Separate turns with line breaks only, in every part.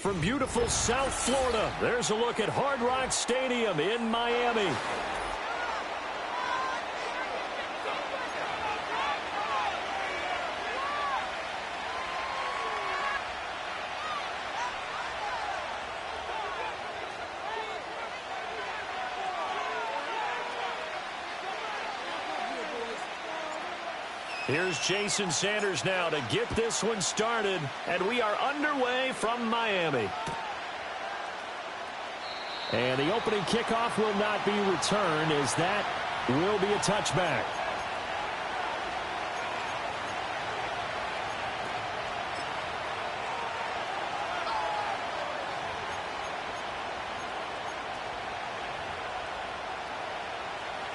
from beautiful South Florida. There's a look at Hard Rock Stadium in Miami. Here's Jason Sanders now to get this one started, and we are underway from Miami. And the opening kickoff will not be returned, as that will be a touchback.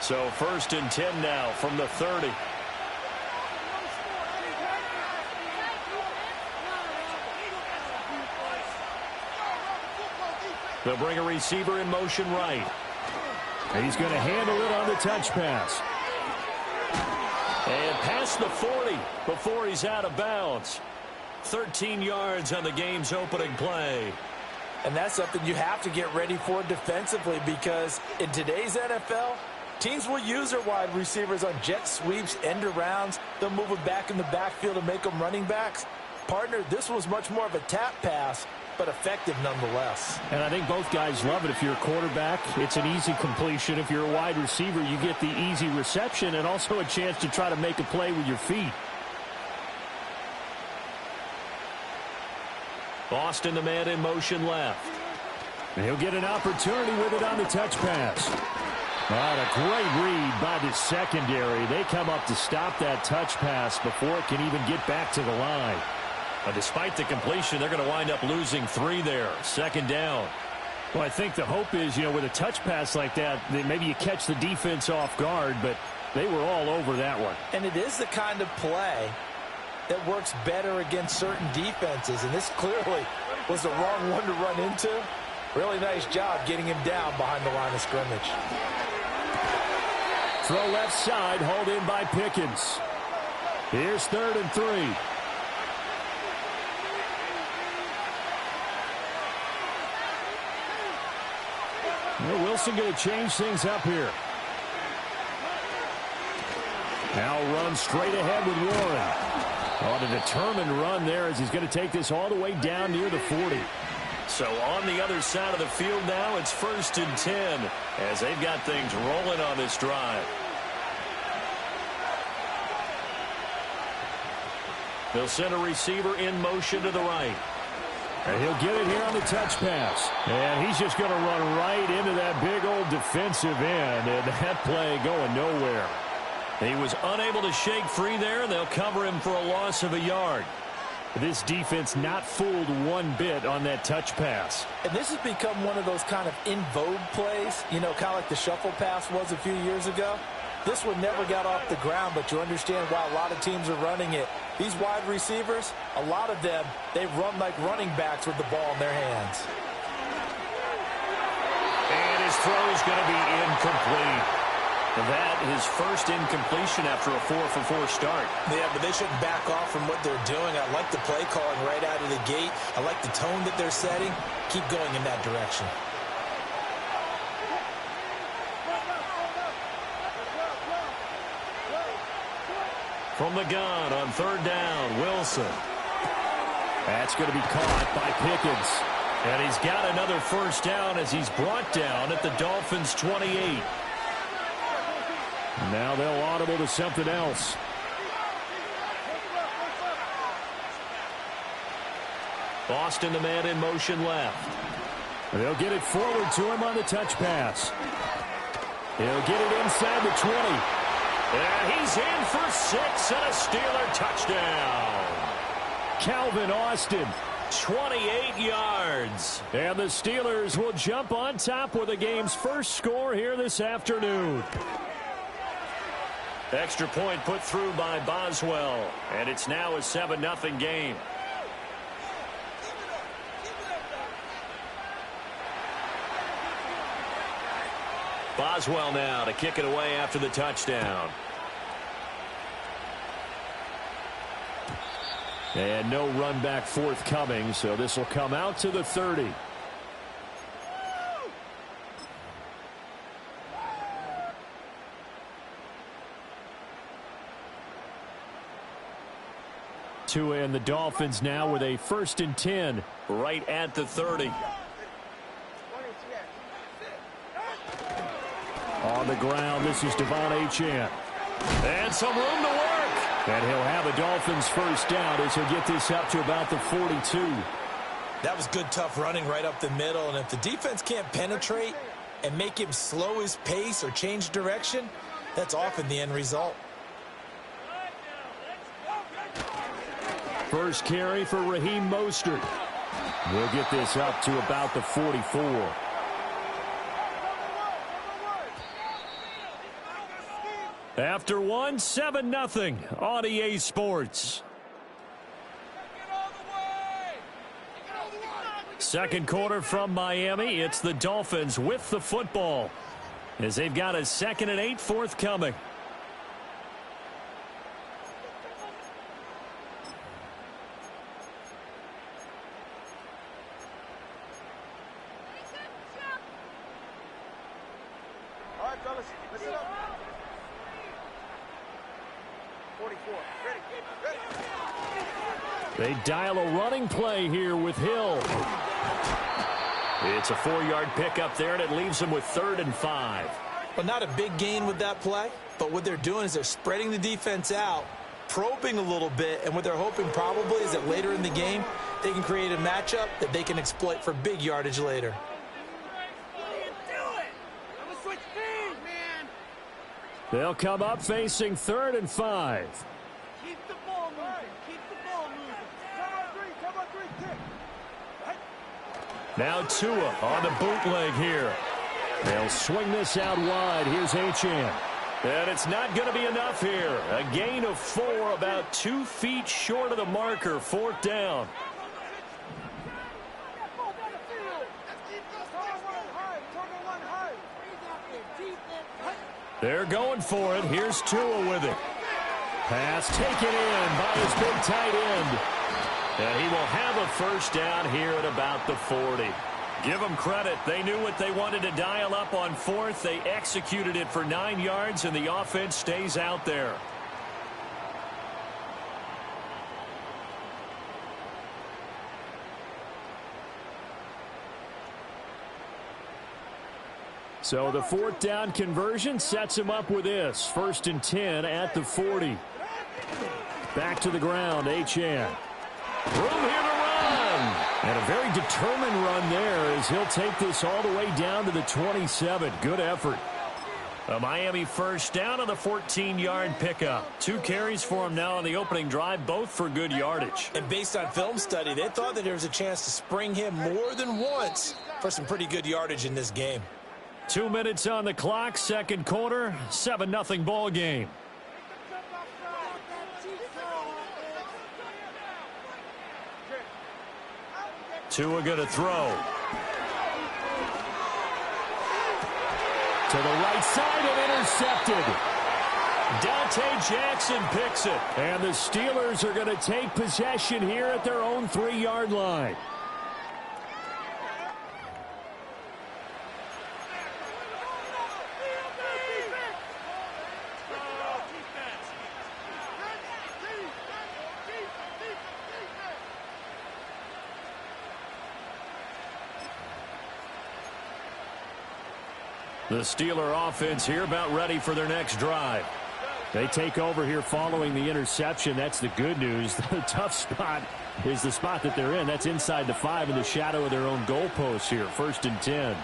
So 1st and 10 now from the 30. They'll bring a receiver in motion right. And he's going to handle it on the touch pass. And past the 40 before he's out of bounds. 13 yards on the game's opening play.
And that's something you have to get ready for defensively, because in today's NFL, teams will use their wide receivers on jet sweeps, end arounds. They'll move them back in the backfield and make them running backs. Partner, this was much more of a tap pass, but effective nonetheless.
And I think both guys love it. If you're a quarterback, it's an easy completion. If you're a wide receiver, you get the easy reception and also a chance to try to make a play with your feet. Boston, the man in motion left. And he'll get an opportunity with it on the touch pass. What a great read by the secondary. They come up to stop that touch pass before it can even get back to the line. But despite the completion, they're going to wind up losing 3 there. 2nd down. Well, I think the hope is, with a touch pass like that maybe you catch the defense off guard, but they were all over that one.
And it is the kind of play that works better against certain defenses, and this clearly was the wrong one to run into. Really nice job getting him down behind the line of scrimmage.
Throw left side, hauled in by Pickens. Here's 3rd and 3. Well, Wilson going to change things up here. Now runs straight ahead with Warren. On a determined run there, as he's going to take this all the way down near the 40. So on the other side of the field now, it's 1st and 10 as they've got things rolling on this drive. They'll send a receiver in motion to the right. And he'll get it here on the touch pass. And he's just going to run right into that big old defensive end. And that play going nowhere. He was unable to shake free there. They'll cover him for a loss of a yard. This defense not fooled one bit on that touch pass.
And this has become one of those kind of in vogue plays, kind of like the shuffle pass was a few years ago. This one never got off the ground, but you understand why a lot of teams are running it. These wide receivers, a lot of them, they run like running backs with the ball in their hands.
And his throw is going to be incomplete. That is first incompletion after a 4-for-4 start.
Yeah, but they shouldn't back off from what they're doing. I like the play calling right out of the gate. I like the tone that they're setting. Keep going in that direction.
From the gun on 3rd down, Wilson. That's going to be caught by Pickens. And he's got another 1st down as he's brought down at the Dolphins' 28. Now they'll audible to something else. Boston, the man in motion left. They'll get it forward to him on the touch pass. He'll get it inside the 20. And he's in for 6 and a Steeler touchdown. Calvin Austin, 28 yards. And the Steelers will jump on top with the game's first score here this afternoon. Extra point put through by Boswell. And it's now a 7-0 game. Boswell now to kick it away after the touchdown. And no run back forthcoming, so this will come out to the 30. Tua and the Dolphins now with a 1st and 10 right at the 30. On the ground, this is Devon Achane. And some room to work. And he'll have a Dolphins 1st down as he'll get this up to about the 42.
That was good, tough running right up the middle. And if the defense can't penetrate and make him slow his pace or change direction, that's often the end result.
First carry for Raheem Mostert. We'll get this up to about the 44. After one, 7-0 on EA Sports. Second quarter from Miami. It's the Dolphins with the football as they've got a 2nd and 8 forthcoming.
All right, fellas, listen up. 44. Ready.
They dial a running play here with Hill. It's a 4-yard pickup there, and it leaves them with 3rd and 5.
Well, not a big gain with that play, but what they're doing is they're spreading the defense out, probing a little bit, and what they're hoping probably is that later in the game, they can create a matchup that they can exploit for big yardage later.
They'll come up facing 3rd and 5.
Keep the ball moving. Keep the ball moving. Come on, three.
Now Tua on the bootleg here. They'll swing this out wide. Here's Achane. And it's not going to be enough here. A gain of 4, about 2 feet short of the marker. 4th down. They're going for it. Here's Tua with it. Pass taken in by his big tight end. And he will have a 1st down here at about the 40. Give them credit. They knew what they wanted to dial up on 4th. They executed it for 9 yards, and the offense stays out there. So the 4th down conversion sets him up with this. 1st and 10 at the 40. Back to the ground, Achane. Room here to run. And a very determined run there as he'll take this all the way down to the 27. Good effort. A Miami 1st down on the 14-yard pickup. 2 carries for him now on the opening drive, both for good yardage.
And based on film study, they thought that there was a chance to spring him more than once for some pretty good yardage in this game.
2 minutes on the clock, 2nd quarter, 7-0 ball game. Tua going to throw. To the right side and intercepted. Dante Jackson picks it. And the Steelers are going to take possession here at their own 3-yard line. The Steeler offense here about ready for their next drive. They take over here following the interception. That's the good news. The tough spot is the spot that they're in. That's inside the 5 in the shadow of their own goalposts here. 1st and 10.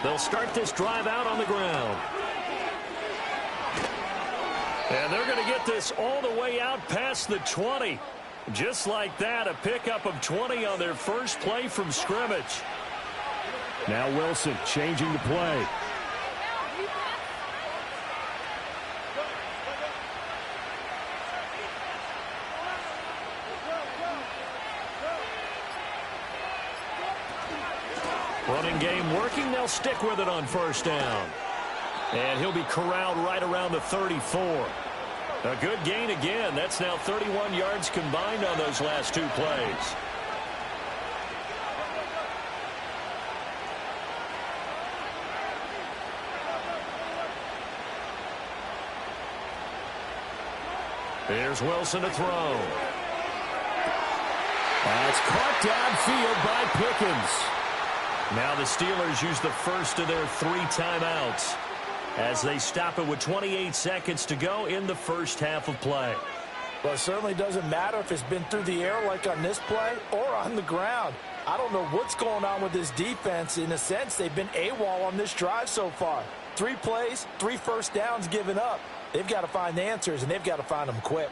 They'll start this drive out on the ground. And they're going to get this all the way out past the 20. Just like that, a pickup of 20 on their first play from scrimmage. Now Wilson changing the play. Running game working. They'll stick with it on 1st down. And he'll be corralled right around the 34. A good gain again. That's now 31 yards combined on those last two plays. Here's Wilson to throw. That's caught downfield by Pickens. Now the Steelers use the first of their 3 timeouts as they stop it with 28 seconds to go in the first half of play.
Well, it certainly doesn't matter if it's been through the air like on this play or on the ground. I don't know what's going on with this defense. In a sense, they've been AWOL on this drive so far. 3 plays, 3 first downs given up. They've got to find the answers, and they've got to find them quick.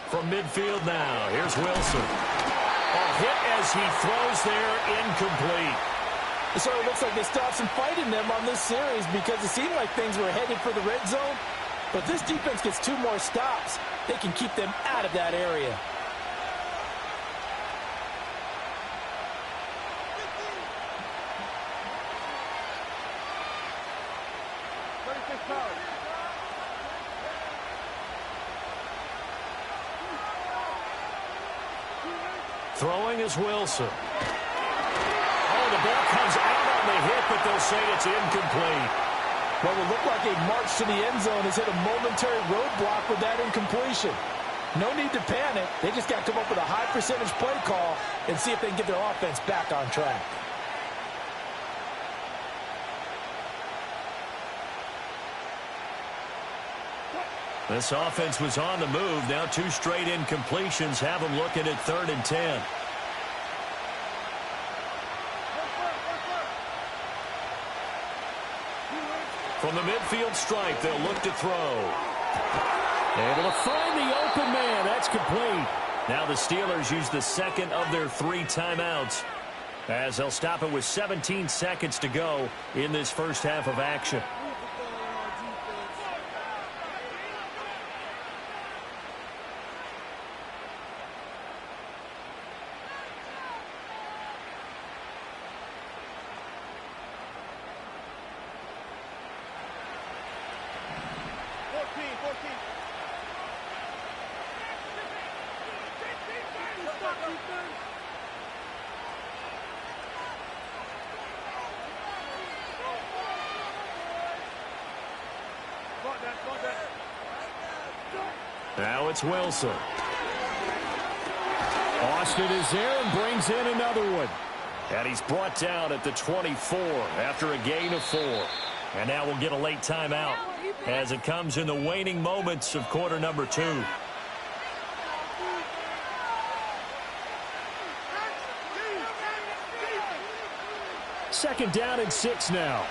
From midfield now, here's Wilson. A hit as he throws there, incomplete.
It sort of looks like they still have some fight in them on this series because it seemed like things were headed for the red zone. But this defense gets 2 more stops. They can keep them out of that area.
Throwing is Wilson. Oh, the ball comes out on the hit, but they'll say it's incomplete.
What would look like a march to the end zone has hit a momentary roadblock with that incompletion. No need to panic. They just got to come up with a high percentage play call and see if they can get their offense back on track.
This offense was on the move. Now 2 straight incompletions have them looking at 3rd and 10. From the midfield stripe, they'll look to throw. Able to find the open man. That's complete. Now the Steelers use the second of their 3 timeouts as they'll stop it with 17 seconds to go in this first half of action. Now it's Wilson. Austin is there and brings in another one. And he's brought down at the 24 after a gain of 4. And now we'll get a late timeout as it comes in the waning moments of quarter number 2. Second down and 6 now.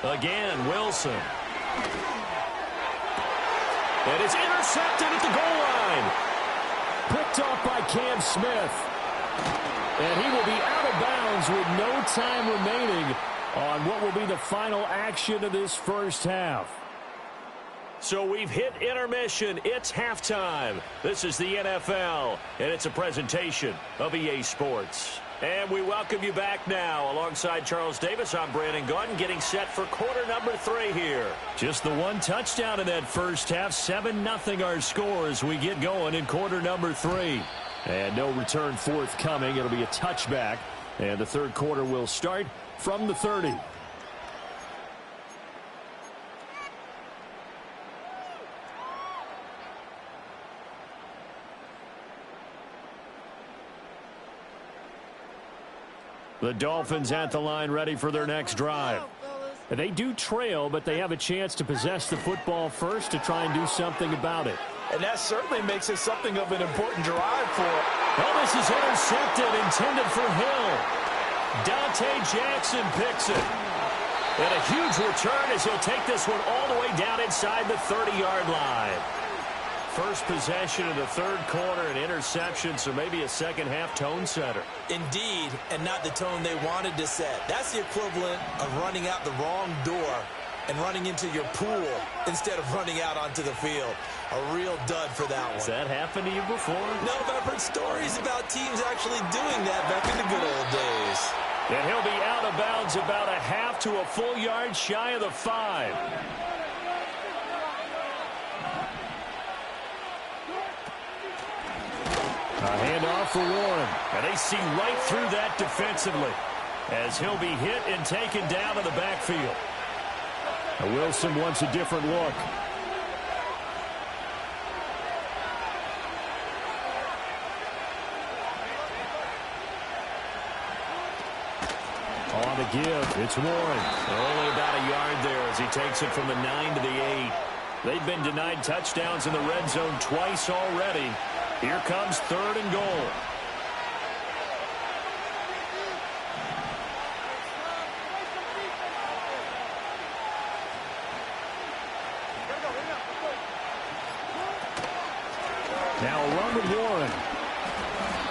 Again, Wilson. And it's intercepted at the goal line. Picked off by Cam Smith. And he will be out of bounds with no time remaining on what will be the final action of this first half. So we've hit intermission. It's halftime. This is the NFL, and it's a presentation of EA Sports. And we welcome you back now. Alongside Charles Davis, I'm Brandon Gaudin, getting set for quarter number 3 here. Just the 1 touchdown in that first half. 7-0 our score as we get going in quarter number 3. And no return forthcoming. It'll be a touchback. And the third quarter will start from the 30. The Dolphins at the line ready for their next drive. They do trail, but they have a chance to possess the football first to try and do something about it.
And that certainly makes it something of an important drive for it.
Well, this is intercepted, intended for Hill. Dante Jackson picks it. And a huge return as he'll take this one all the way down inside the 30-yard line. First possession of the third quarter, an interception, so maybe a second-half tone setter.
Indeed, and not the tone they wanted to set. That's the equivalent of running out the wrong door and running into your pool instead of running out onto the field. A real dud for that one.
Has that happened to you before?
No, but I've heard stories about teams actually doing that back in the good old days.
And he'll be out of bounds about a half to a full yard shy of the 5. A handoff for Warren. And they see right through that defensively as he'll be hit and taken down in the backfield. Now Wilson wants a different look. On the give, it's Warren. Only about a yard there as he takes it from the 9 to the 8. They've been denied touchdowns in the red zone twice already. Here comes 3rd and goal. Now a run with Warren.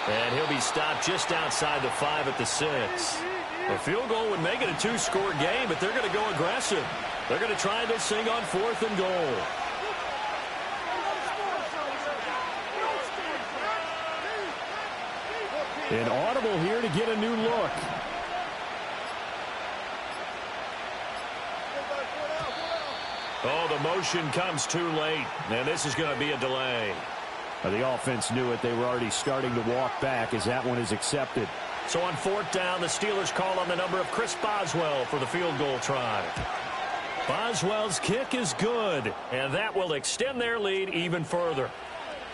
And he'll be stopped just outside the 5 at the 6. A field goal would make it a 2-score game, but they're going to go aggressive. They're going to try this thing on 4th and goal. An audible here to get a new look. Oh, the motion comes too late, and this is going to be a delay. The offense knew it. They were already starting to walk back as that one is accepted. So on 4th down, the Steelers call on the number of Chris Boswell for the field goal try. Boswell's kick is good, and that will extend their lead even further.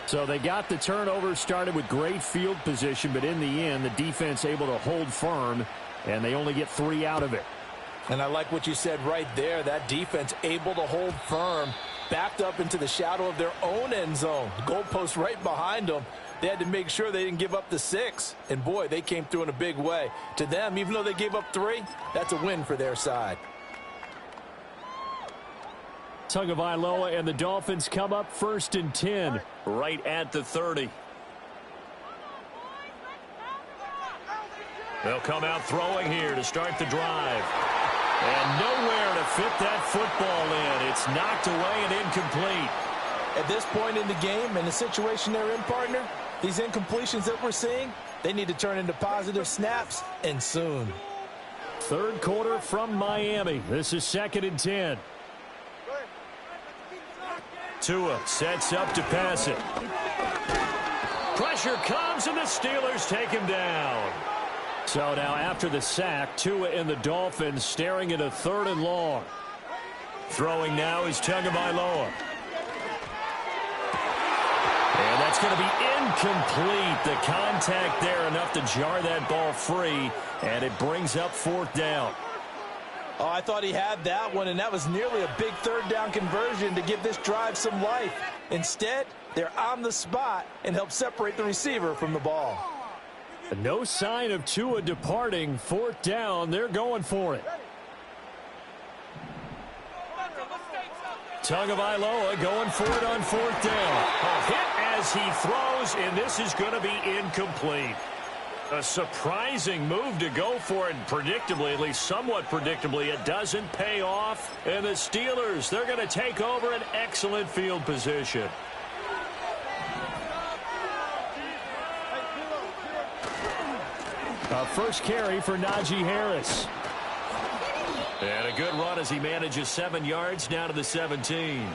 So they got the turnover started with great field position, but in the end, the defense able to hold firm, and they only get 3 out of it.
And I like what you said right there. That defense able to hold firm, backed up into the shadow of their own end zone. The goalpost right behind them. They had to make sure they didn't give up the 6. And, boy, they came through in a big way. To them, even though they gave up 3, that's a win for their side.
Tagovailoa and the Dolphins come up 1st and 10 right at the 30. They'll come out throwing here to start the drive. And nowhere to fit that football in. It's knocked away and incomplete.
At this point in the game and the situation they're in, partner, these incompletions that we're seeing, they need to turn into positive snaps, and soon.
3rd quarter from Miami. This is 2nd and 10. Tua sets up to pass it. Pressure comes, and the Steelers take him down. So now after the sack, Tua and the Dolphins staring at a 3rd and long. Throwing now is Tagovailoa. And that's going to be incomplete. The contact there enough to jar that ball free, and it brings up 4th down.
Oh, I thought he had that one, and that was nearly a big 3rd down conversion to give this drive some life. Instead, they're on the spot and help separate the receiver from the ball.
No sign of Tua departing. 4th down, they're going for it. Tagovailoa going for it on 4th down. A hit as he throws, and this is going to be incomplete. A surprising move to go for it, and predictably, at least somewhat predictably, it doesn't pay off. And the Steelers, they're going to take over an excellent field position. First carry for Najee Harris. And a good run as he manages 7 yards down to the 17.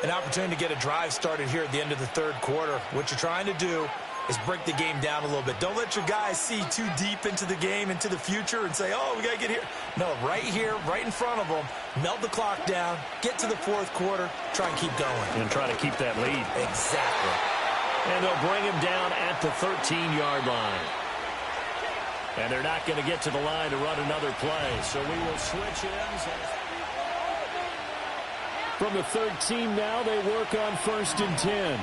An opportunity to get a drive started here at the end of the 3rd quarter. What you're trying to do is break the game down a little bit. Don't let your guys see too deep into the game, into the future, and say, oh, we got to get here. No, right here, right in front of them, melt the clock down, get to the 4th quarter, try and keep going.
And try to keep that lead.
Exactly.
And they'll bring him down at the 13-yard line. And they're not going to get to the line to run another play. So we will switch ends. From the 13 now, they work on 1st and 10.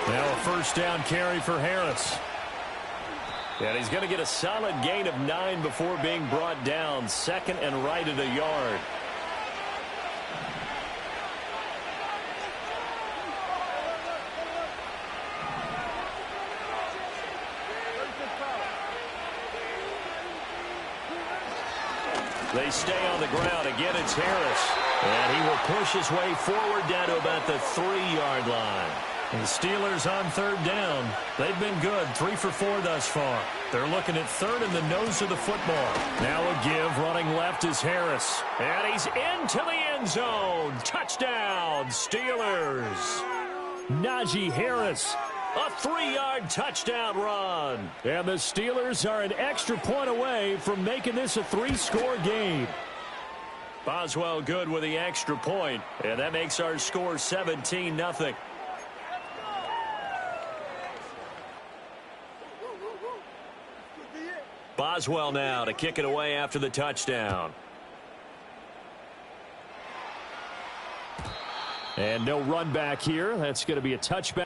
Now a 1st down carry for Harris. And he's going to get a solid gain of 9 before being brought down. 2nd and right at a yard. They stay on the ground. Again, it's Harris. And he will push his way forward down to about the 3-yard line. And the Steelers on 3rd down. They've been good, 3 for 4 thus far. They're looking at 3rd in the nose of the football. Now a give, running left is Harris. And he's into the end zone. Touchdown, Steelers. Najee Harris, a 3-yard touchdown run. And the Steelers are an extra point away from making this a 3-score game. Boswell good with the extra point, and that makes our score 17-0. Boswell now to kick it away after the touchdown. And no run back here. That's going to be a touchback.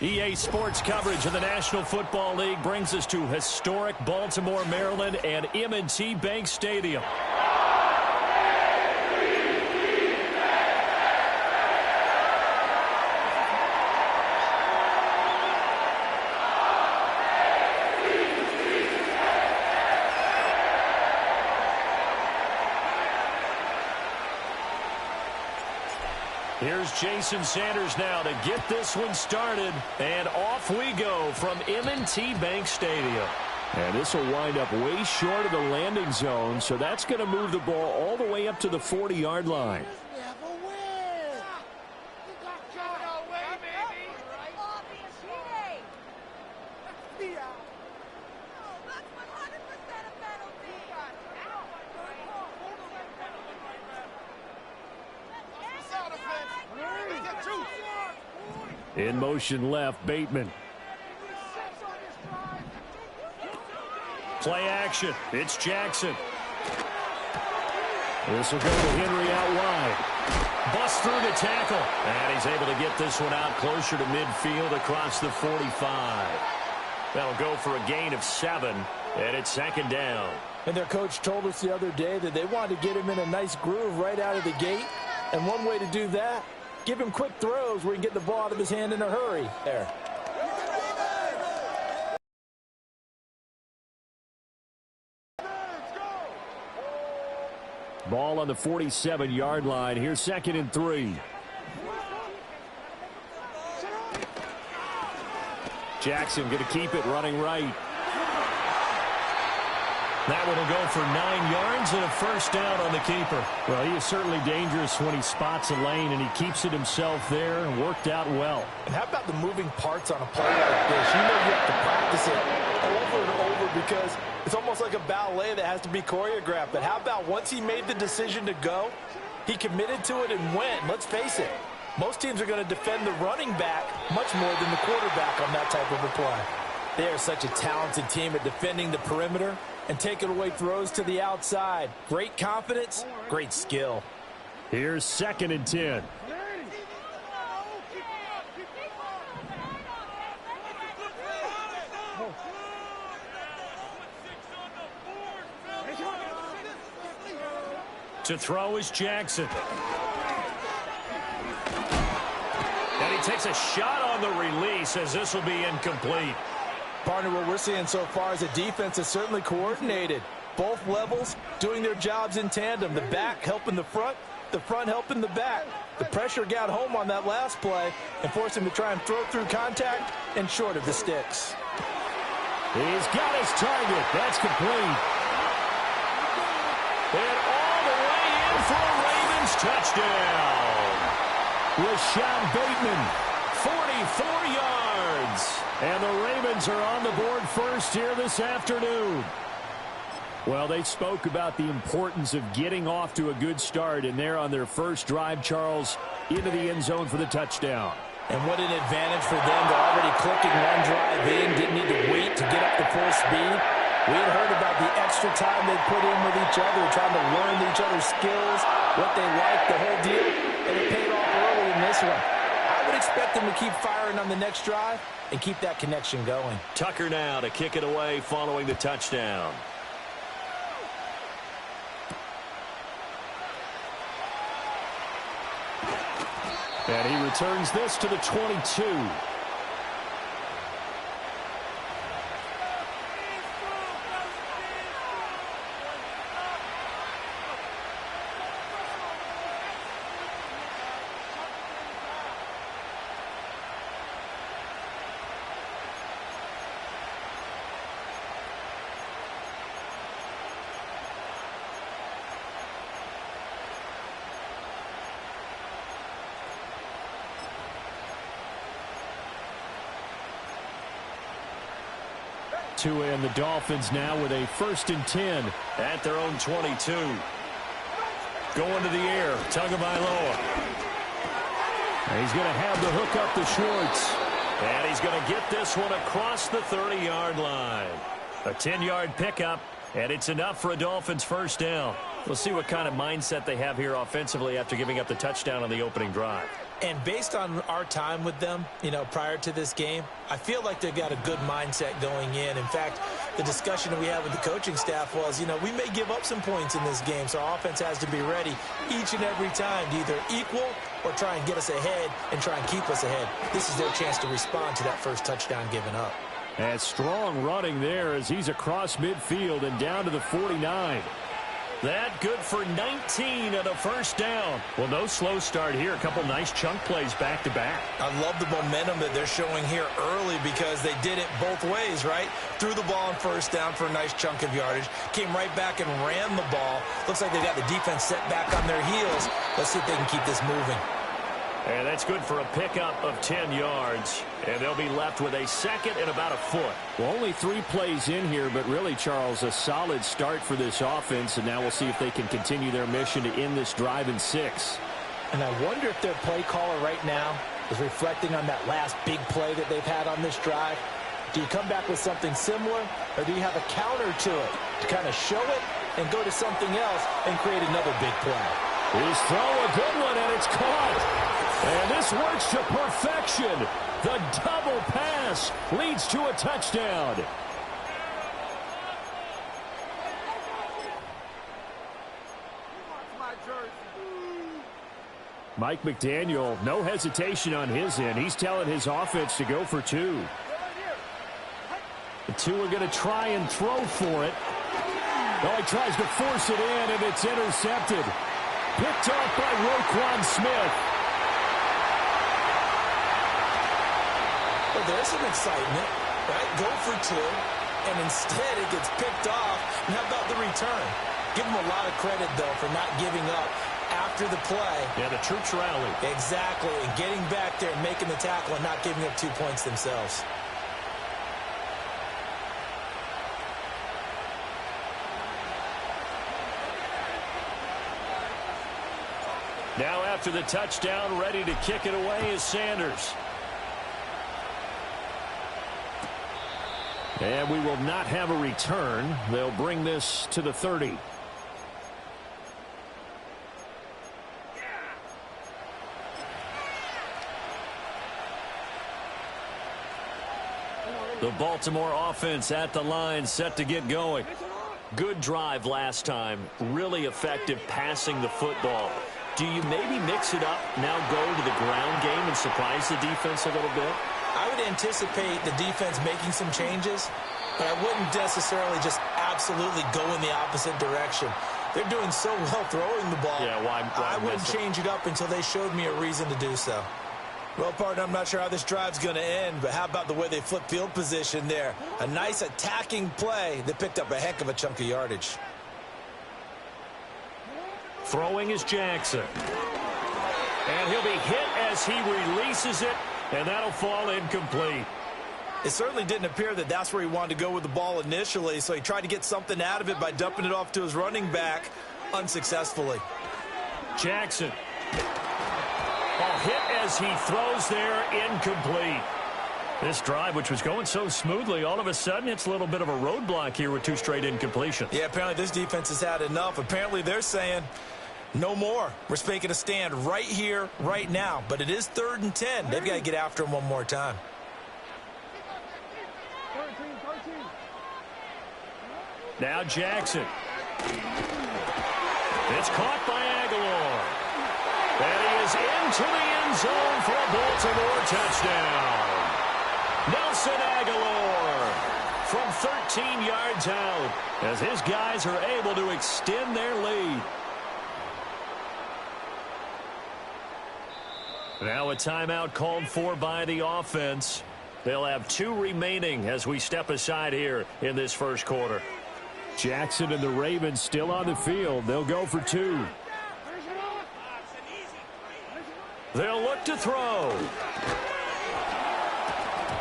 EA Sports coverage of the National Football League brings us to historic Baltimore, Maryland, and M&T Bank Stadium. Here's Jason Sanders now to get this one started. And off we go from M&T Bank Stadium. And this will wind up way short of the landing zone, so that's going to move the ball all the way up to the 40-yard line. In motion left, Bateman. Play action. It's Jackson. This will go to Henry out wide. Busts through the tackle. And he's able to get this one out closer to midfield across the 45. That'll go for a gain of 7, and it's 2nd down.
And their coach told us the other day that they wanted to get him in a nice groove right out of the gate. And one way to do that, give him quick throws where he can get the ball out of his hand in a hurry. There.
Ball on the 47-yard line. Here's 2nd and 3. Jackson going to keep it running right. That one will go for 9 yards and a 1st down on the keeper. Well, he is certainly dangerous when he spots a lane, and he keeps it himself there and worked out well.
And how about the moving parts on a play like this? You know you have to practice it over and over because it's almost like a ballet that has to be choreographed. But how about once he made the decision to go, he committed to it and went. Let's face it, most teams are going to defend the running back much more than the quarterback on that type of a play. They are such a talented team at defending the perimeter and taking away throws to the outside. Great confidence, great skill.
Here's 2nd and 10. To throw is Jackson. And he takes a shot on the release as this will be incomplete.
Partner, what we're seeing so far is a defense is certainly coordinated. Both levels doing their jobs in tandem. The back helping the front helping the back. The pressure got home on that last play and forced him to try and throw through contact and short of the sticks.
He's got his target. That's complete. And all the way in for a Ravens touchdown. Rashad Bateman, 44 yards. And the Ravens are on the board first here this afternoon. Well, they spoke about the importance of getting off to a good start, and they're on their first drive, Charles, into the end zone for the touchdown.
And what an advantage for them. They're already clicking one drive in, didn't need to wait to get up to full speed. We had heard about the extra time they put in with each other, trying to learn each other's skills, what they like, the whole deal, and it paid off early in this one. I would expect them to keep firing on the next drive and keep that connection going.
Tucker now to kick it away following the touchdown. And he returns this to the 22. And the Dolphins now with a 1st and 10 at their own 22. Going to the air, Tagovailoa. He's going to have the hook up to Schwartz. And he's going to get this one across the 30-yard line. A 10-yard pickup, and it's enough for a Dolphins first down. We'll see what kind of mindset they have here offensively after giving up the touchdown on the opening drive.
And based on our time with them, prior to this game, I feel like they've got a good mindset going in. In fact, the discussion that we had with the coaching staff was, we may give up some points in this game, so our offense has to be ready each and every time to either equal or try and get us ahead and try and keep us ahead. This is their chance to respond to that first touchdown given up.
And strong running there as he's across midfield and down to the 49. That good for 19 and a first down. Well, no slow start here. A couple nice chunk plays back-to-back.
I love the momentum that they're showing here early because they did it both ways, right? Threw the ball on first down for a nice chunk of yardage. Came right back and ran the ball. Looks like they got the defense set back on their heels. Let's see if they can keep this moving.
And that's good for a pickup of 10 yards. And they'll be left with a 2nd and about a foot. Well, only 3 plays in here, but really, Charles, a solid start for this offense. And now we'll see if they can continue their mission to end this drive in 6.
And I wonder if their play caller right now is reflecting on that last big play that they've had on this drive. Do you come back with something similar, or do you have a counter to it to kind of show it and go to something else and create another big play?
He's throw a good one, and it's caught. And this works to perfection. The double pass leads to a touchdown. Mike McDaniel, no hesitation on his end. He's telling his offense to go for 2. The 2 are going to try and throw for it. Oh, he tries to force it in, and it's intercepted. Picked off by Roquan Smith.
Well, there's some excitement, right? Go for 2, and instead it gets picked off. And how about the return? Give them a lot of credit, though, for not giving up after the play.
Yeah, the troops rallied.
Exactly, and getting back there and making the tackle and not giving up 2 points themselves.
Now after the touchdown, ready to kick it away is Sanders. And we will not have a return. They'll bring this to the 30. The Baltimore offense at the line, set to get going. Good drive last time. Really effective passing the football. Do you maybe mix it up, now go to the ground game and surprise the defense a little bit?
I would anticipate the defense making some changes, but I wouldn't necessarily just absolutely go in the opposite direction. They're doing so well throwing the ball.
Yeah, why
I wouldn't change it up until they showed me a reason to do so. Well, partner, I'm not sure how this drive's going to end, but how about the way they flip field position there? A nice attacking play that picked up a heck of a chunk of yardage.
Throwing is Jackson. And he'll be hit as he releases it, and that'll fall incomplete.
It certainly didn't appear that that's where he wanted to go with the ball initially, so he tried to get something out of it by dumping it off to his running back unsuccessfully.
Jackson. Ball hit as he throws there, incomplete. This drive, which was going so smoothly, all of a sudden it's a little bit of a roadblock here with 2 straight incompletions.
Yeah, apparently this defense has had enough. Apparently they're saying, no more. We're making a stand right here, right now. But it is 3rd and 10. They've got to get after him one more time.
13.
Now Jackson. It's caught by Aguilar. And he is into the end zone for a Baltimore touchdown. Nelson Aguilar from 13 yards out as his guys are able to extend their lead. Now a timeout called for by the offense. They'll have 2 remaining as we step aside here in this first quarter. Jackson and the Ravens still on the field. They'll go for 2. They'll look to throw.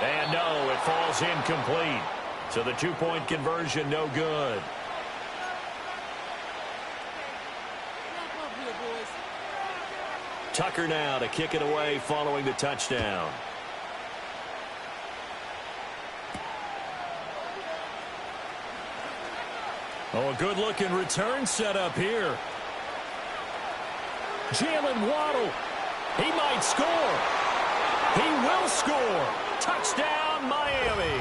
And no, it falls incomplete. So the 2-point conversion, no good. Tucker now to kick it away following the touchdown. Oh, a good-looking return set up here. Jalen Waddle. He might score. He will score. Touchdown, Miami.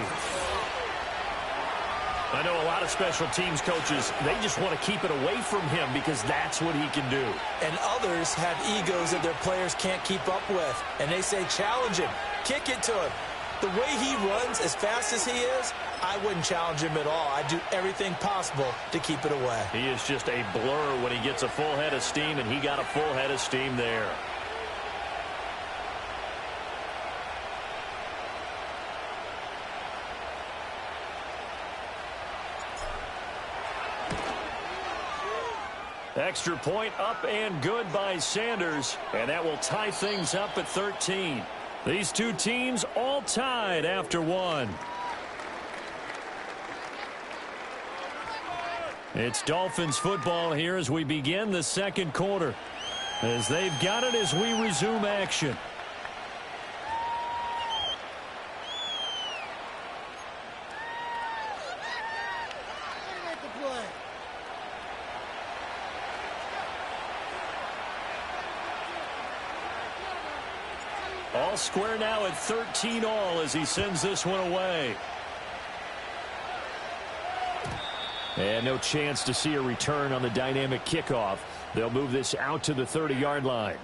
I know a lot of special teams coaches, they just want to keep it away from him because that's what he can do.
And others have egos that their players can't keep up with. And they say, challenge him. Kick it to him. The way he runs as fast as he is, I wouldn't challenge him at all. I'd do everything possible to keep it away.
He is just a blur when he gets a full head of steam, and he got a full head of steam there. Extra point up and good by Sanders, and that will tie things up at 13. These 2 teams all tied after 1. It's Dolphins football here as we begin the second quarter, as they've got it as we resume action. All square now at 13 all as he sends this one away. And no chance to see a return on the dynamic kickoff. They'll move this out to the 30-yard line.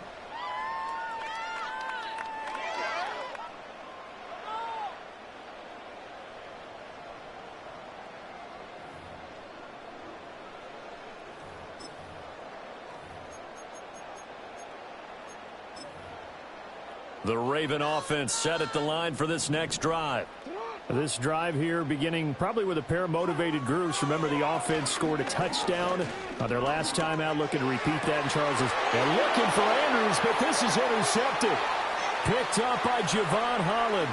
The Raven offense set at the line for this next drive. This drive here beginning probably with a pair of motivated groups. Remember, the offense scored a touchdown on their last time out. Looking to repeat that. And Charles is looking for Andrews, but this is intercepted. Picked up by Javon Holland.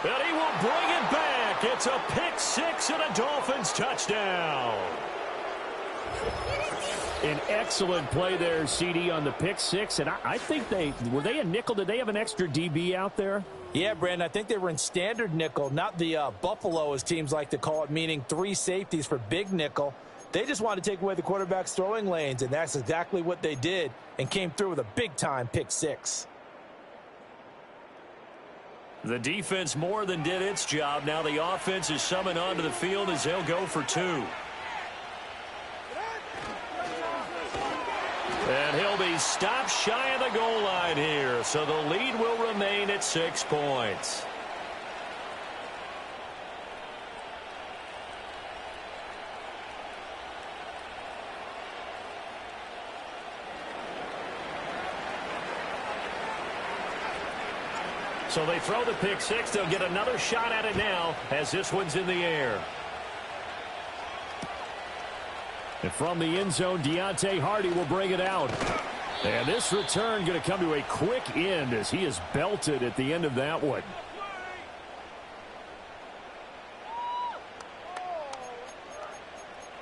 And he will bring it back. It's a pick 6 and a Dolphins touchdown. An excellent play there, CD, on the pick 6. And I think were they a nickel? Did they have an extra DB out there?
Yeah, Brandon, I think they were in standard nickel, not the Buffalo, as teams like to call it, meaning 3 safeties for big nickel. They just wanted to take away the quarterback's throwing lanes, and that's exactly what they did, and came through with a big-time pick 6.
The defense more than did its job. Now the offense is summoned onto the field as they'll go for 2. And he'll be stopped shy of the goal line here. So the lead will remain at 6 points. So they throw the pick six. They'll get another shot at it now as this one's in the air. And from the end zone, Deontay Hardy will bring it out. And this return going to come to a quick end as he is belted at the end of that one.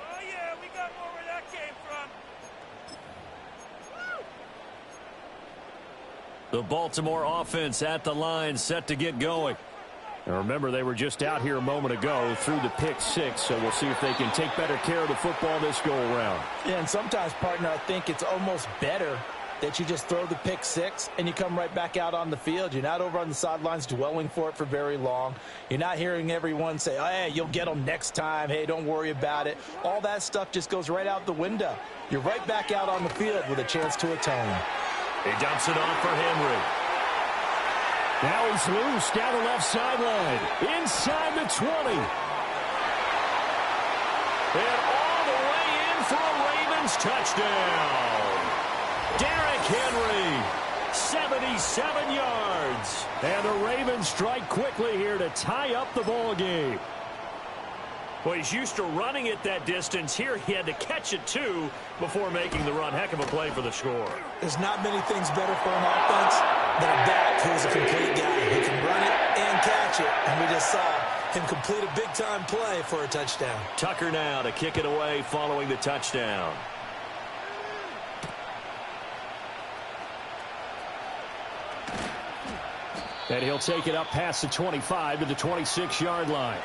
Oh, yeah, we got more where that came from.
The Baltimore offense at the line, set to get going. And remember, they were just out here a moment ago through the pick six, so we'll see if they can take better care of the football this go-around.
Yeah, and sometimes, partner, I think it's almost better that you just throw the pick six and you come right back out on the field. You're not over on the sidelines dwelling for it for very long. You're not hearing everyone say, oh, hey, you'll get them next time. Hey, don't worry about it. All that stuff just goes right out the window. You're right back out on the field with a chance to atone.
He dumps it off for Henry. Now he's loose down the left sideline. Inside the 20. And all the way in for a Ravens touchdown. Derrick Henry, 77 yards. And the Ravens strike quickly here to tie up the ball game. Well, he's used to running it that distance. Here he had to catch it, too, before making the run. Heck of a play for the score.
There's not many things better for an offense than a back who is a complete guy who can run it and catch it. And we just saw him complete a big-time play for a touchdown.
Tucker now to kick it away following the touchdown. And he'll take it up past the 25 to the 26-yard line.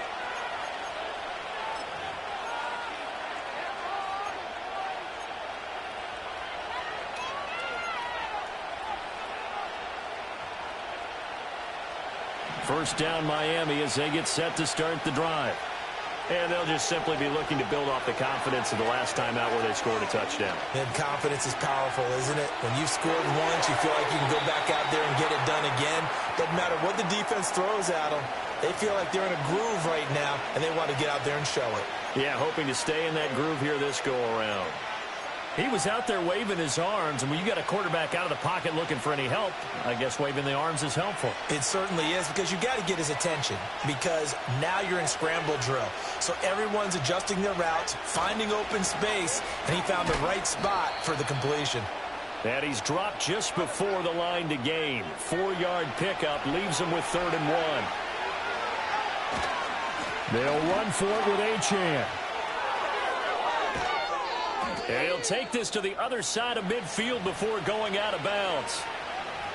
First down Miami as they get set to start the drive. And they'll just simply be looking to build off the confidence of the last time out where they scored a touchdown.
And confidence is powerful, isn't it? When you've scored once, you feel like you can go back out there and get it done again. Doesn't matter what the defense throws at them. They feel like they're in a groove right now, and they want to get out there and show it.
Yeah, hoping to stay in that groove here this go-around. He was out there waving his arms, and when you got a quarterback out of the pocket looking for any help, I guess waving the arms is helpful.
It certainly is, because you got to get his attention, because now you're in scramble drill. So everyone's adjusting their routes, finding open space, and he found the right spot for the completion.
And he's dropped just before the line to gain. 4-yard pickup leaves him with 3rd and 1. They'll run for it with Achane. And he'll take this to the other side of midfield before going out of bounds.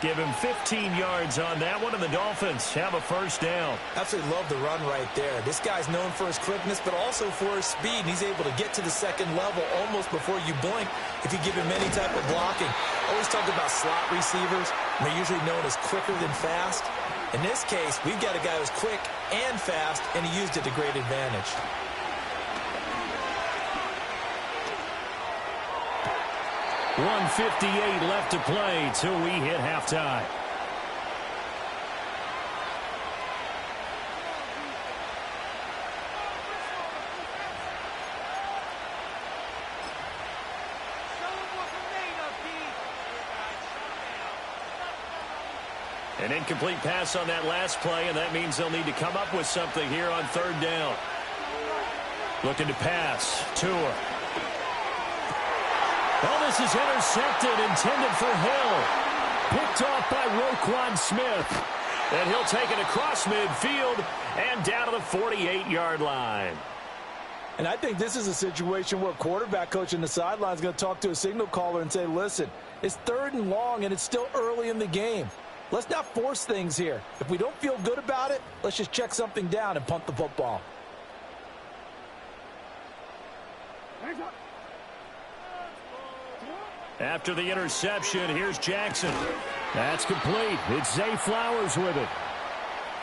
Give him 15 yards on that one, and the Dolphins have a first down.
Absolutely love the run right there. This guy's known for his quickness, but also for his speed. And he's able to get to the second level almost before you blink if you give him any type of blocking. Always talk about slot receivers. They're usually known as quicker than fast. In this case, we've got a guy who's quick and fast, and he used it to great advantage.
1:58 left to play till we hit halftime. An incomplete pass on that last play, and that means they'll need to come up with something here on 3rd down. Looking to pass. Tua. Oh, this is intercepted, intended for Hill. Picked off by Roquan Smith. And he'll take it across midfield and down to the 48-yard line.
And I think this is a situation where a quarterback coach in the sideline is going to talk to a signal caller and say, listen, it's 3rd and long, and it's still early in the game. Let's not force things here. If we don't feel good about it, let's just check something down and punt the football.
After the interception, here's Jackson. That's complete. It's Zay Flowers with it.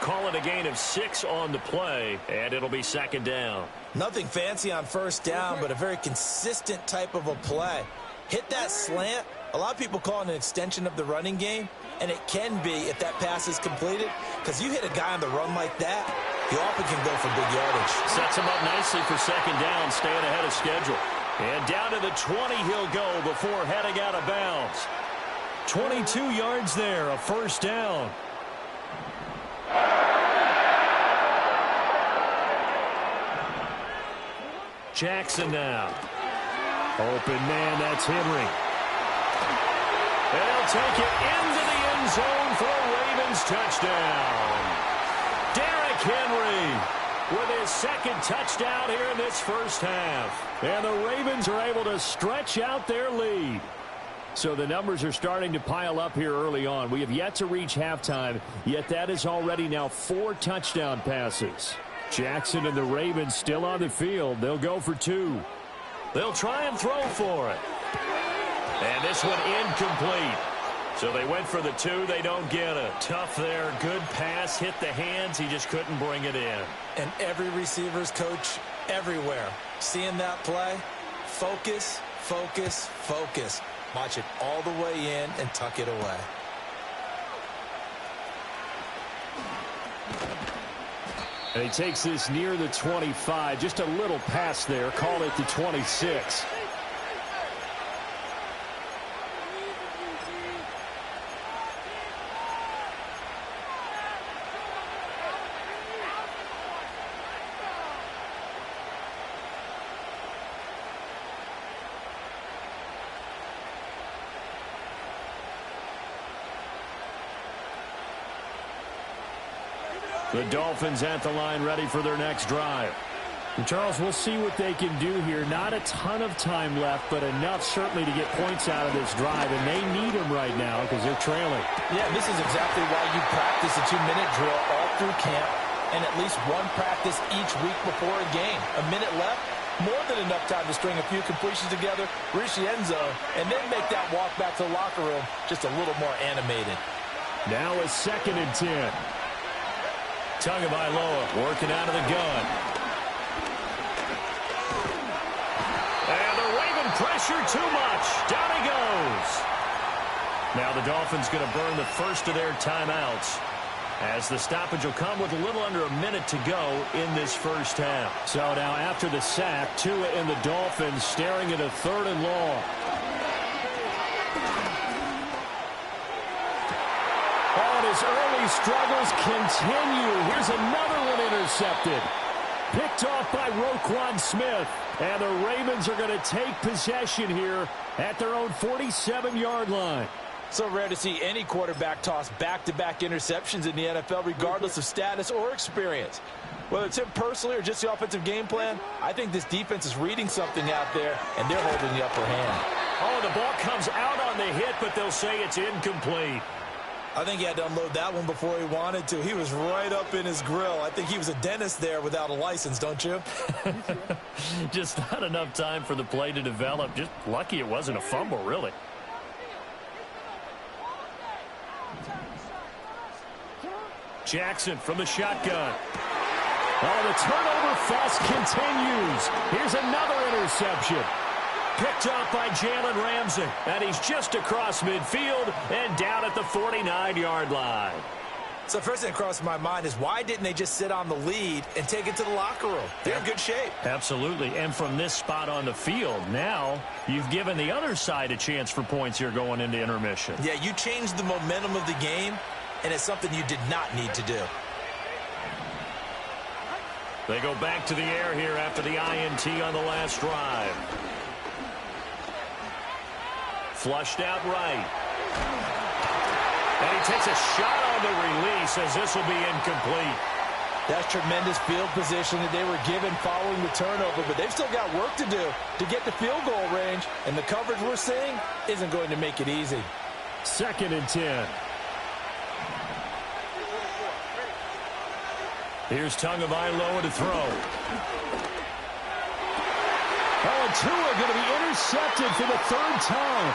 Call it a gain of 6 on the play, and it'll be 2nd down.
Nothing fancy on 1st down, but a very consistent type of a play. Hit that slant. A lot of people call it an extension of the running game, and it can be if that pass is completed, because you hit a guy on the run like that, he often can go for big yardage.
Sets him up nicely for 2nd down, staying ahead of schedule. And down to the 20 he'll go before heading out of bounds. 22 yards there, a 1st down. Jackson now. Open man, that's Henry. And he'll take it into the end zone for a Ravens touchdown. Derrick Henry with his second touchdown here in this first half. And the Ravens are able to stretch out their lead. So the numbers are starting to pile up here early on. We have yet to reach halftime, yet that is already now 4 touchdown passes. Jackson and the Ravens still on the field. They'll go for 2. They'll try and throw for it. And this one incomplete. So they went for the 2. They don't get it. Tough there. Good pass. Hit the hands. He just couldn't bring it in.
And every receiver's coach everywhere. Seeing that play, focus, focus, focus. Watch it all the way in and tuck it away.
And he takes this near the 25. Just a little pass there. Call it the 26. The Dolphins at the line ready for their next drive. And Charles, we'll see what they can do here. Not a ton of time left, but enough certainly to get points out of this drive, and they need them right now because they're trailing.
Yeah, this is exactly why you practice a 2-minute drill all through camp and at least one practice each week before a game. A minute left, more than enough time to string a few completions together, reach the end zone, and then make that walk back to the locker room just a little more animated.
Now a 2nd and 10. Tagovailoa working out of the gun. And the Raven pressure too much. Down he goes. Now the Dolphins going to burn the first of their timeouts, as the stoppage will come with a little under a minute to go in this first half. So now after the sack, Tua and the Dolphins staring at a 3rd and long. His early struggles continue. Here's another one intercepted. Picked off by Roquan Smith. And the Ravens are going to take possession here at their own 47-yard line.
So rare to see any quarterback toss back-to-back interceptions in the NFL, regardless of status or experience. Whether it's him personally or just the offensive game plan, I think this defense is reading something out there, and they're holding the upper hand.
Oh, the ball comes out on the hit, but they'll say it's incomplete.
I think he had to unload that one before he wanted to. He was right up in his grill. I think he was a dentist there without a license, don't you?
Just not enough time for the play to develop. Just lucky it wasn't a fumble, really. Jackson from the shotgun. Oh, the turnover fest continues. Here's another interception. Picked up by Jalen Ramsey. And he's just across midfield and down at the 49-yard line.
So first thing that crossed my mind is, why didn't they just sit on the lead and take it to the locker room? They're in good shape.
Absolutely. And from this spot on the field, now you've given the other side a chance for points here going into intermission.
Yeah, you changed the momentum of the game, and it's something you did not need to do.
They go back to the air here after the INT on the last drive. Flushed out right. And he takes a shot on the release as this will be incomplete.
That's tremendous field position that they were given following the turnover, but they've still got work to do to get the field goal range, and the coverage we're seeing isn't going to make it easy.
2nd and 10. Here's Tagovailoa to throw. Oh, and Tua going to be intercepted for the 3rd time.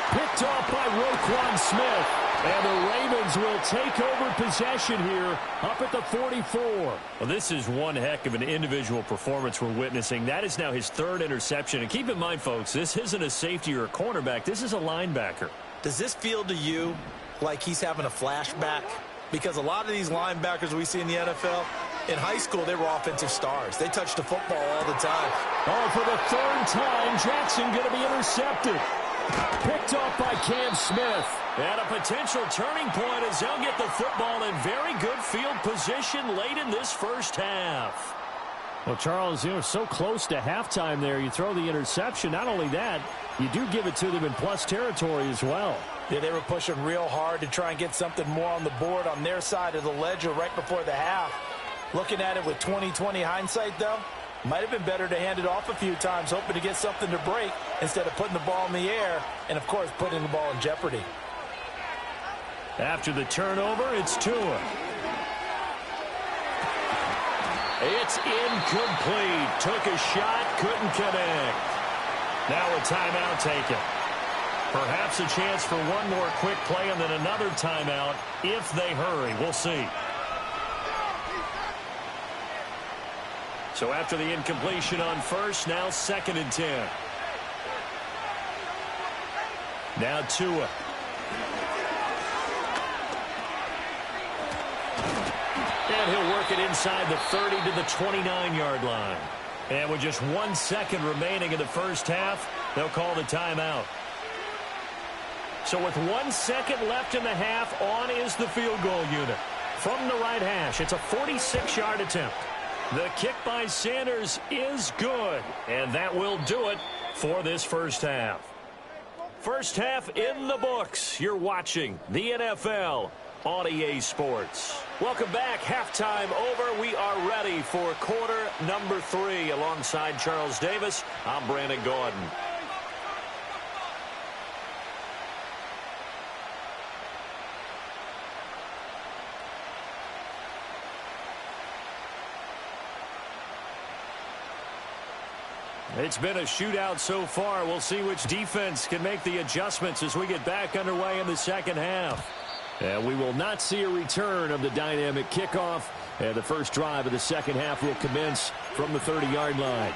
Picked off by Roquan Smith. And the Ravens will take over possession here up at the 44. Well, this is one heck of an individual performance we're witnessing. That is now his 3rd interception. And keep in mind, folks, this isn't a safety or a cornerback. This is a linebacker.
Does this feel to you like he's having a flashback? Because a lot of these linebackers we see in the NFL, in high school, they were offensive stars. They touched the football all the time.
Oh, for the 3rd time, Jackson going to be intercepted. Picked off by Cam Smith. And a potential turning point as they'll get the football in very good field position late in this first half. Well, Charles, so close to halftime there. You throw the interception. Not only that, you do give it to them in plus territory as well.
Yeah, they were pushing real hard to try and get something more on the board on their side of the ledger right before the half. Looking at it with 20/20 hindsight, though, might have been better to hand it off a few times, hoping to get something to break instead of putting the ball in the air and, of course, putting the ball in jeopardy.
After the turnover, it's Tua. It's incomplete. Took a shot, couldn't connect. Now a timeout taken. Perhaps a chance for one more quick play and then another timeout if they hurry. We'll see. So after the incompletion on first, now 2nd and 10. Now Tua. And he'll work it inside the 30 to the 29-yard line. And with just 1 second remaining in the first half, they'll call the timeout. So with 1 second left in the half, on is the field goal unit. From the right hash, it's a 46-yard attempt. The kick by Sanders is good, and that will do it for this first half. First half in the books. You're watching the NFL on EA Sports. Welcome back. Halftime over. We are ready for quarter number 3. Alongside Charles Davis, I'm Brandon Gordon. It's been a shootout so far. We'll see which defense can make the adjustments as we get back underway in the second half. And we will not see a return of the dynamic kickoff. And the first drive of the second half will commence from the 30-yard line.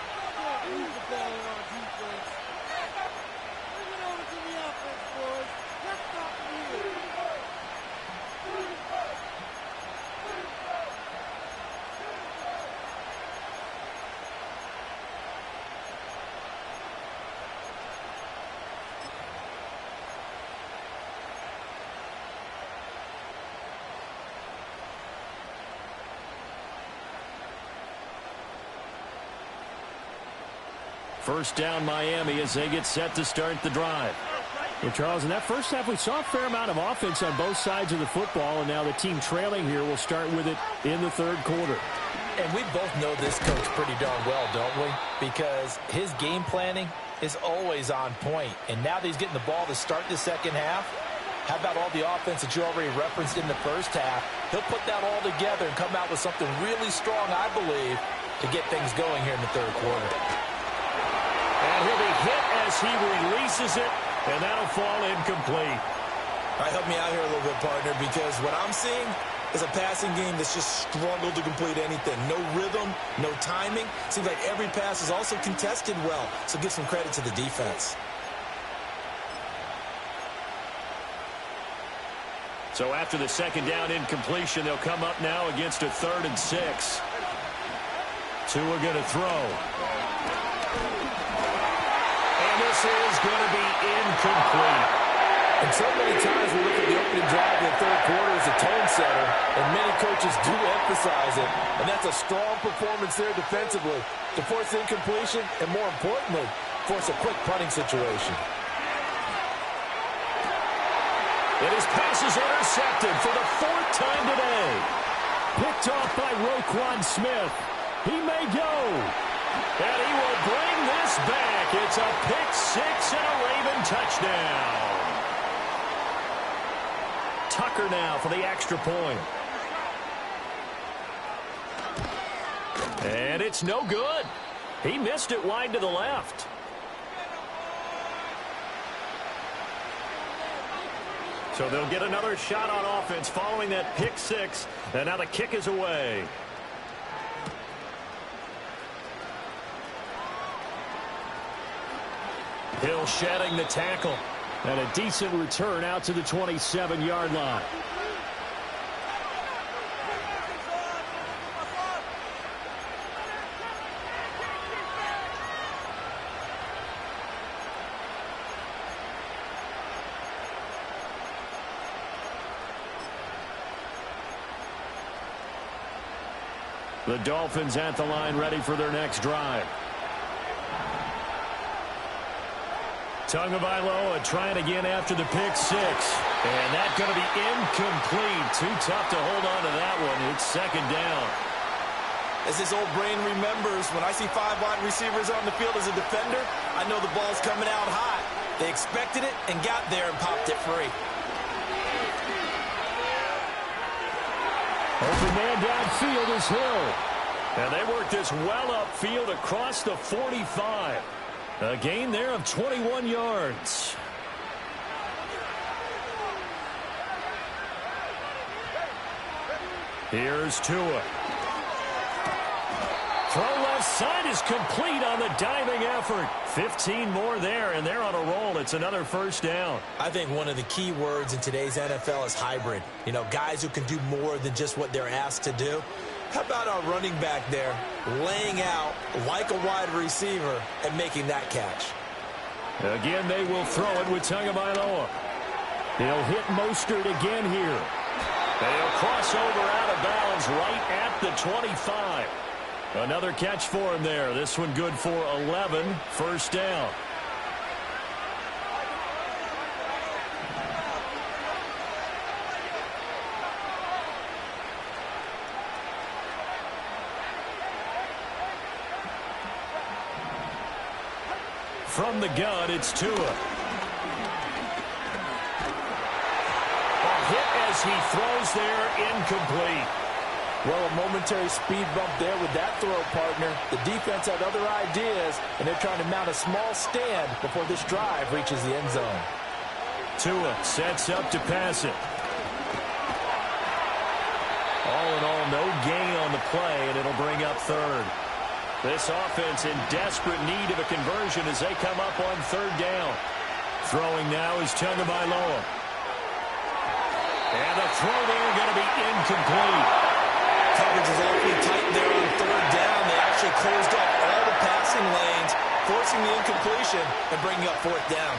First down Miami as they get set to start the drive. Well, Charles, in that first half we saw a fair amount of offense on both sides of the football, and now the team trailing here will start with it in the third quarter.
And we both know this coach pretty darn well, don't we? Because his game planning is always on point. And now that he's getting the ball to start the second half, how about all the offense that you already referenced in the first half? He'll put that all together and come out with something really strong, I believe, to get things going here in the third quarter.
And he'll be hit as he releases it, and that'll fall incomplete.
All right, help me out here a little bit, partner, because what I'm seeing is a passing game that's just struggled to complete anything. No rhythm, no timing. Seems like every pass is also contested well, so give some credit to the defense.
So after the second down incompletion, they'll come up now against a 3rd and 6. Tua going to throw. This is going to be incomplete.
And so many times we look at the opening drive in the third quarter as a tone setter, and many coaches do emphasize it. And that's a strong performance there defensively to force incompletion and, more importantly, force a quick punting situation.
And his pass is intercepted for the 4th time today. Picked off by Roquan Smith. He may go. And he will bring this back. It's a pick 6 and a Raven touchdown. Tucker now for the extra point. And it's no good. He missed it wide to the left. So they'll get another shot on offense following that pick 6. And now the kick is away. Hill shedding the tackle. And a decent return out to the 27-yard line. The Dolphins at the line ready for their next drive. Tagovailoa trying again after the pick six. And that's going to be incomplete. Too tough to hold on to that one. It's second down.
As his old brain remembers, when I see 5 wide receivers on the field as a defender, I know the ball's coming out hot. They expected it and got there and popped it free.
Open man downfield is Hill. And they work this well upfield across the 45. A gain there of 21 yards. Here's Tua. Throw left side is complete on the diving effort. 15 more there, and they're on a roll. It's another first down.
I think one of the key words in today's NFL is hybrid. You know, guys who can do more than just what they're asked to do. How about our running back there laying out like a wide receiver and making that catch?
Again, they will throw it with Tagovailoa. He'll hit Mostert again here. They'll cross over out of bounds right at the 25. Another catch for him there. This one good for 11. First down. From the gun, it's Tua. A hit as he throws there, incomplete.
Well, a momentary speed bump there with that throw, partner. The defense had other ideas, and they're trying to mount a small stand before this drive reaches the end zone.
Tua sets up to pass it. All in all, no gain on the play, and it'll bring up third. This offense in desperate need of a conversion as they come up on third down. Throwing now is Tagovailoa. And the throw there going to be incomplete.
Coverage is awfully tight there on third down. They actually closed up all the passing lanes, forcing the incompletion and bringing up fourth down.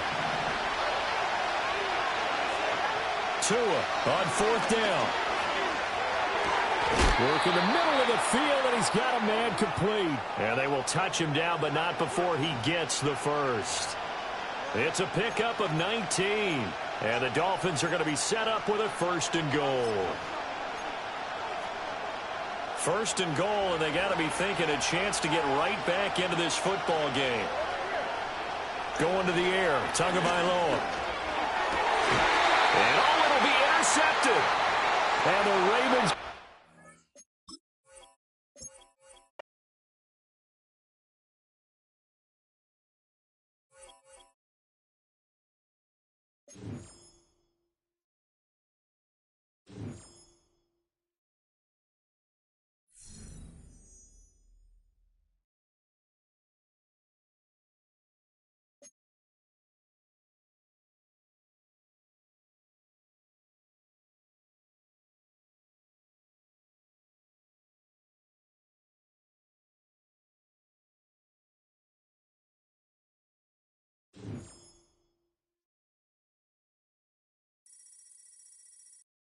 Tua on fourth down. Work in the middle of the field, and he's got a man complete. And they will touch him down, but not before he gets the first. It's a pickup of 19. And the Dolphins are going to be set up with a first and goal. First and goal, and they got to be thinking a chance to get right back into this football game. Going to the air, Tagovailoa. And it'll be intercepted. And the Ravens